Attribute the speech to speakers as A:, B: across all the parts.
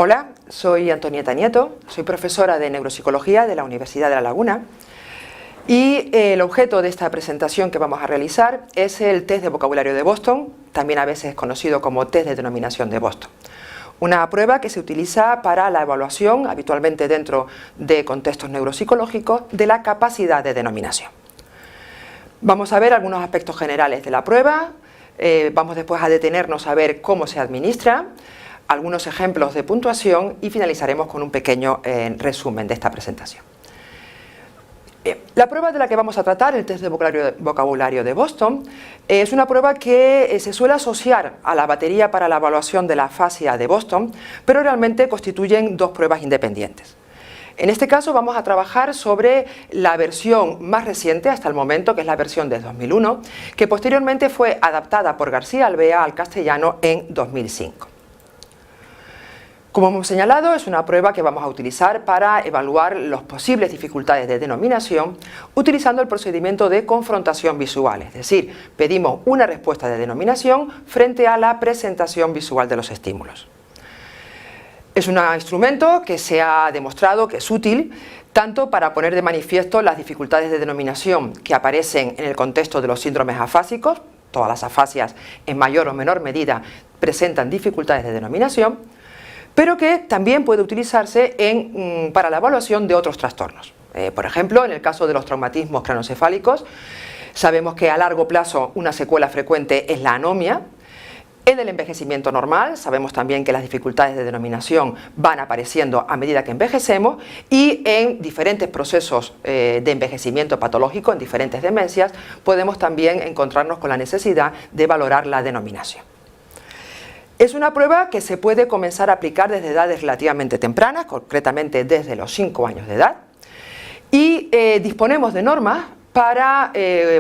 A: Hola, soy Antonieta Nieto, soy profesora de Neuropsicología de la Universidad de La Laguna y el objeto de esta presentación que vamos a realizar es el test de vocabulario de Boston, también a veces conocido como test de denominación de Boston. Una prueba que se utiliza para la evaluación, habitualmente dentro de contextos neuropsicológicos, de la capacidad de denominación. Vamos a ver algunos aspectos generales de la prueba, vamos después a detenernos a ver cómo se administra, algunos ejemplos de puntuación y finalizaremos con un pequeño resumen de esta presentación. La prueba de la que vamos a tratar, el test de vocabulario de Boston, es una prueba que se suele asociar a la batería para la evaluación de la afasia de Boston, pero realmente constituyen dos pruebas independientes. En este caso vamos a trabajar sobre la versión más reciente hasta el momento, que es la versión de 2001, que posteriormente fue adaptada por García Alvea al castellano en 2005. Como hemos señalado, es una prueba que vamos a utilizar para evaluar las posibles dificultades de denominación utilizando el procedimiento de confrontación visual, es decir, pedimos una respuesta de denominación frente a la presentación visual de los estímulos. Es un instrumento que se ha demostrado que es útil tanto para poner de manifiesto las dificultades de denominación que aparecen en el contexto de los síndromes afásicos, todas las afasias en mayor o menor medida presentan dificultades de denominación, pero que también puede utilizarse para la evaluación de otros trastornos. Por ejemplo, en el caso de los traumatismos craneoencefálicos, sabemos que a largo plazo una secuela frecuente es la anomia. En el envejecimiento normal, sabemos también que las dificultades de denominación van apareciendo a medida que envejecemos y en diferentes procesos de envejecimiento patológico, en diferentes demencias, podemos también encontrarnos con la necesidad de valorar la denominación. Es una prueba que se puede comenzar a aplicar desde edades relativamente tempranas, concretamente desde los 5 años de edad, y disponemos de normas para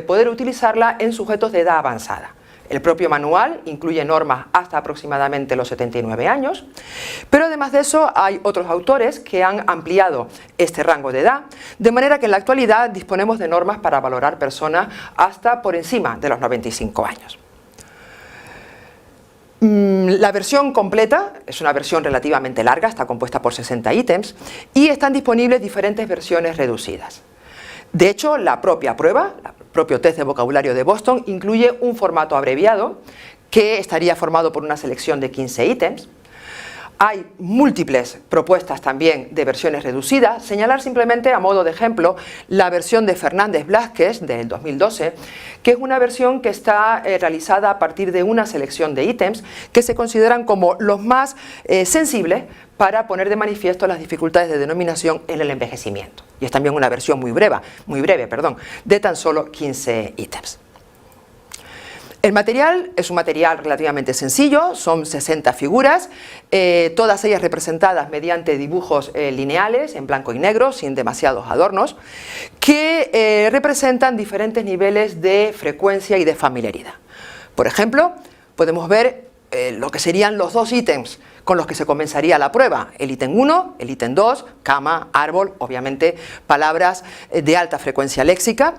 A: poder utilizarla en sujetos de edad avanzada. El propio manual incluye normas hasta aproximadamente los 79 años, pero además de eso hay otros autores que han ampliado este rango de edad, de manera que en la actualidad disponemos de normas para valorar personas hasta por encima de los 95 años. La versión completa es una versión relativamente larga, está compuesta por 60 ítems y están disponibles diferentes versiones reducidas. De hecho, la propia prueba, el propio test de vocabulario de Boston, incluye un formato abreviado que estaría formado por una selección de 15 ítems. Hay múltiples propuestas también de versiones reducidas. Señalar simplemente a modo de ejemplo la versión de Fernández Blázquez del 2012, que es una versión que está realizada a partir de una selección de ítems que se consideran como los más sensibles para poner de manifiesto las dificultades de denominación en el envejecimiento. Y es también una versión muy breve, de tan solo 15 ítems. El material es un material relativamente sencillo, son 60 figuras, todas ellas representadas mediante dibujos lineales en blanco y negro, sin demasiados adornos, que representan diferentes niveles de frecuencia y de familiaridad. Por ejemplo, podemos ver lo que serían los dos ítems con los que se comenzaría la prueba, el ítem 1, el ítem 2, cama, árbol, obviamente palabras de alta frecuencia léxica,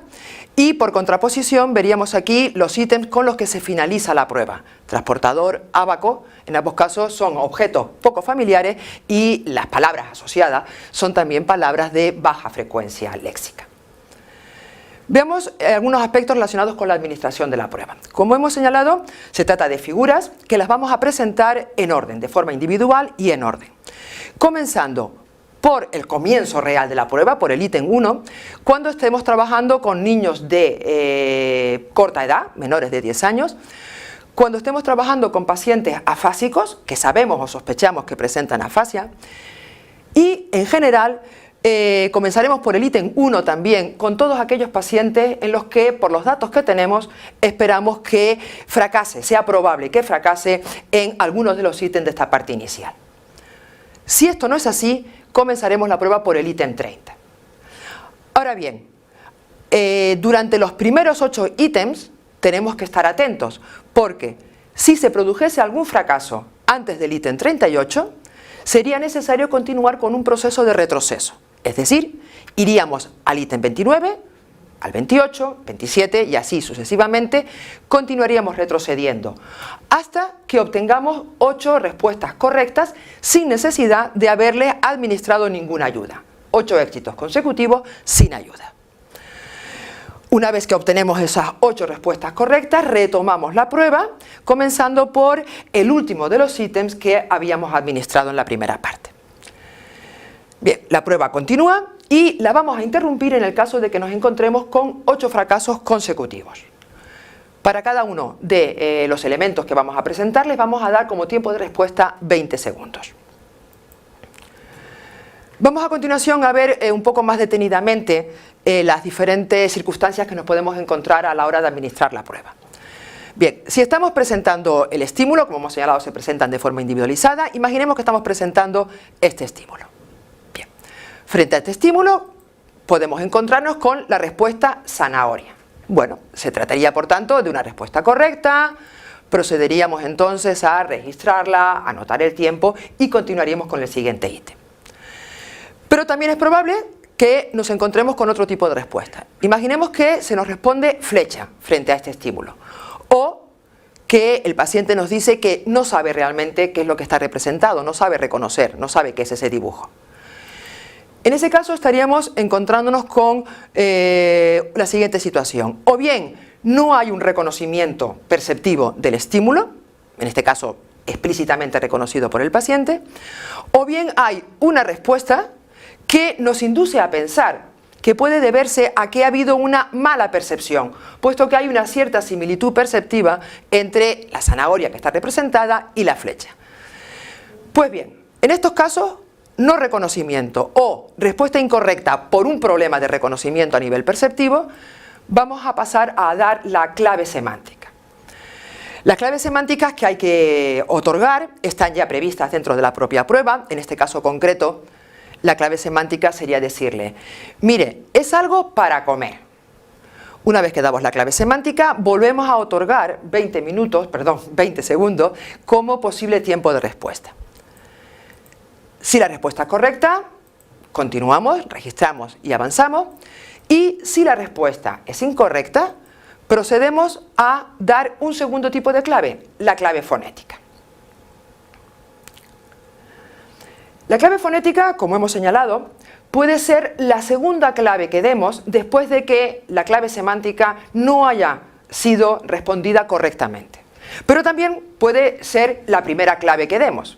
A: y por contraposición veríamos aquí los ítems con los que se finaliza la prueba, transportador, ábaco, en ambos casos son objetos poco familiares y las palabras asociadas son también palabras de baja frecuencia léxica. Veamos algunos aspectos relacionados con la administración de la prueba. Como hemos señalado, se trata de figuras que las vamos a presentar en orden, de forma individual y en orden. Comenzando por el comienzo real de la prueba, por el ítem 1, cuando estemos trabajando con niños de corta edad, menores de 10 años, cuando estemos trabajando con pacientes afásicos, que sabemos o sospechamos que presentan afasia, y en general comenzaremos por el ítem 1 también, con todos aquellos pacientes en los que, por los datos que tenemos, esperamos que fracase, sea probable que fracase en algunos de los ítems de esta parte inicial. Si esto no es así, comenzaremos la prueba por el ítem 30. Ahora bien, durante los primeros 8 ítems tenemos que estar atentos, porque si se produjese algún fracaso antes del ítem 38, sería necesario continuar con un proceso de retroceso. Es decir, iríamos al ítem 29, al 28, 27 y así sucesivamente, continuaríamos retrocediendo hasta que obtengamos 8 respuestas correctas sin necesidad de haberle administrado ninguna ayuda. 8 éxitos consecutivos sin ayuda. Una vez que obtenemos esas 8 respuestas correctas, retomamos la prueba, comenzando por el último de los ítems que habíamos administrado en la primera parte. Bien, la prueba continúa y la vamos a interrumpir en el caso de que nos encontremos con 8 fracasos consecutivos. Para cada uno de los elementos que vamos a presentar, les vamos a dar como tiempo de respuesta 20 segundos. Vamos a continuación a ver un poco más detenidamente las diferentes circunstancias que nos podemos encontrar a la hora de administrar la prueba. Bien, si estamos presentando el estímulo, como hemos señalado, se presentan de forma individualizada, imaginemos que estamos presentando este estímulo. Bien, frente a este estímulo podemos encontrarnos con la respuesta zanahoria. Bueno, se trataría por tanto de una respuesta correcta, procederíamos entonces a registrarla, anotar el tiempo y continuaríamos con el siguiente ítem. Pero también es probable que nos encontremos con otro tipo de respuesta. Imaginemos que se nos responde flecha frente a este estímulo, o que el paciente nos dice que no sabe realmente qué es lo que está representado, no sabe reconocer, no sabe qué es ese dibujo. En ese caso estaríamos encontrándonos con la siguiente situación. O bien no hay un reconocimiento perceptivo del estímulo, en este caso explícitamente reconocido por el paciente, o bien hay una respuesta que nos induce a pensar que puede deberse a que ha habido una mala percepción, puesto que hay una cierta similitud perceptiva entre la zanahoria que está representada y la flecha. Pues bien, en estos casos, no reconocimiento o respuesta incorrecta por un problema de reconocimiento a nivel perceptivo, vamos a pasar a dar la clave semántica. Las claves semánticas que hay que otorgar están ya previstas dentro de la propia prueba. En este caso concreto, la clave semántica sería decirle: mire, es algo para comer. Una vez que damos la clave semántica, volvemos a otorgar 20 segundos como posible tiempo de respuesta. Si la respuesta es correcta, continuamos, registramos y avanzamos. Y si la respuesta es incorrecta, procedemos a dar un segundo tipo de clave, la clave fonética. La clave fonética, como hemos señalado, puede ser la segunda clave que demos después de que la clave semántica no haya sido respondida correctamente. Pero también puede ser la primera clave que demos.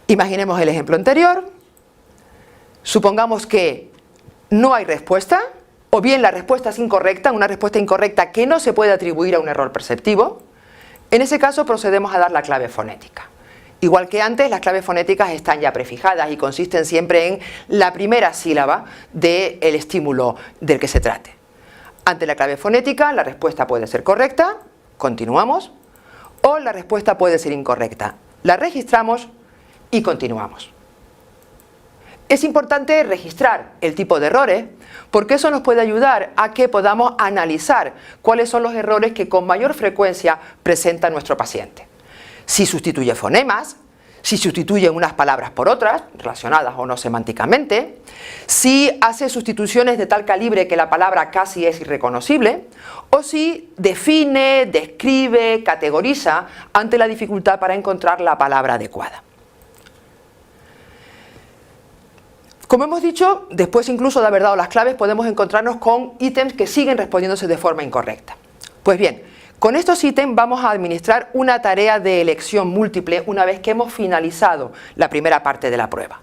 A: Imaginemos el ejemplo anterior. Supongamos que no hay respuesta, o bien la respuesta es incorrecta, una respuesta incorrecta que no se puede atribuir a un error perceptivo. En ese caso procedemos a dar la clave fonética. Igual que antes, las claves fonéticas están ya prefijadas y consisten siempre en la primera sílaba del estímulo del que se trate. Ante la clave fonética, la respuesta puede ser correcta, continuamos, o la respuesta puede ser incorrecta, la registramos y continuamos. Es importante registrar el tipo de errores porque eso nos puede ayudar a que podamos analizar cuáles son los errores que con mayor frecuencia presenta nuestro paciente. Si sustituye fonemas, si sustituye unas palabras por otras, relacionadas o no semánticamente, si hace sustituciones de tal calibre que la palabra casi es irreconocible, o si define, describe, categoriza ante la dificultad para encontrar la palabra adecuada. Como hemos dicho, después incluso de haber dado las claves podemos encontrarnos con ítems que siguen respondiéndose de forma incorrecta. Pues bien, con estos ítems vamos a administrar una tarea de elección múltiple una vez que hemos finalizado la primera parte de la prueba.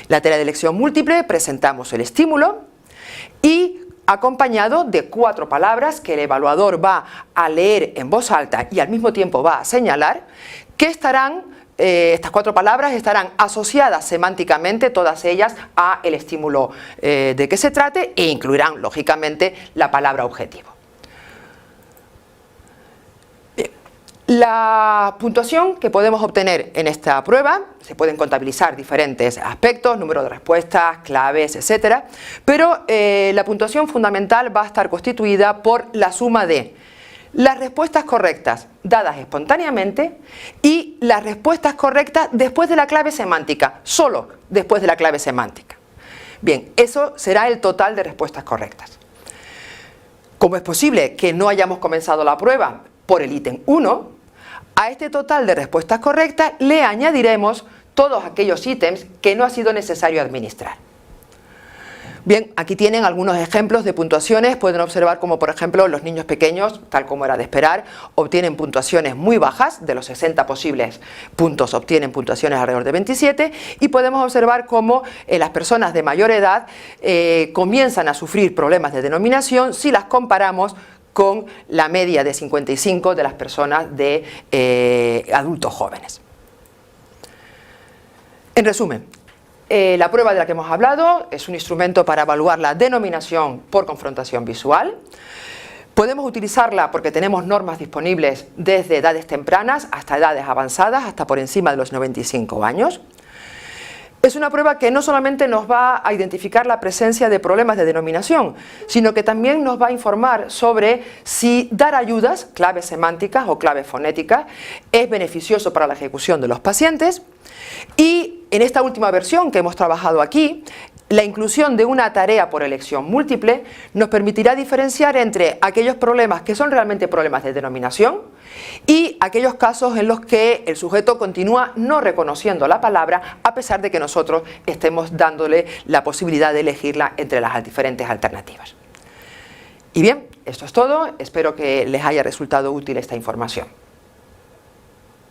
A: La tarea de elección múltiple, presentamos el estímulo y acompañado de 4 palabras que el evaluador va a leer en voz alta y al mismo tiempo va a señalar, que estas 4 palabras estarán asociadas semánticamente, todas ellas, a el estímulo de que se trate e incluirán, lógicamente, la palabra objetivo. Bien. La puntuación que podemos obtener en esta prueba, se pueden contabilizar diferentes aspectos, número de respuestas, claves, etc. Pero la puntuación fundamental va a estar constituida por la suma de las respuestas correctas dadas espontáneamente y las respuestas correctas después de la clave semántica, solo después de la clave semántica. Bien, eso será el total de respuestas correctas. Como es posible que no hayamos comenzado la prueba por el ítem 1, a este total de respuestas correctas le añadiremos todos aquellos ítems que no ha sido necesario administrar. Bien, aquí tienen algunos ejemplos de puntuaciones. Pueden observar como, por ejemplo, los niños pequeños, tal como era de esperar, obtienen puntuaciones muy bajas. De los 60 posibles puntos obtienen puntuaciones alrededor de 27, y podemos observar cómo las personas de mayor edad comienzan a sufrir problemas de denominación si las comparamos con la media de 55 de las personas de adultos jóvenes. En resumen, la prueba de la que hemos hablado es un instrumento para evaluar la denominación por confrontación visual. Podemos utilizarla porque tenemos normas disponibles desde edades tempranas hasta edades avanzadas, hasta por encima de los 95 años. Es una prueba que no solamente nos va a identificar la presencia de problemas de denominación, sino que también nos va a informar sobre si dar ayudas, claves semánticas o claves fonéticas, es beneficioso para la ejecución de los pacientes. Y en esta última versión que hemos trabajado aquí, la inclusión de una tarea por elección múltiple nos permitirá diferenciar entre aquellos problemas que son realmente problemas de denominación y aquellos casos en los que el sujeto continúa no reconociendo la palabra a pesar de que nosotros estemos dándole la posibilidad de elegirla entre las diferentes alternativas. Y bien, esto es todo. Espero que les haya resultado útil esta información.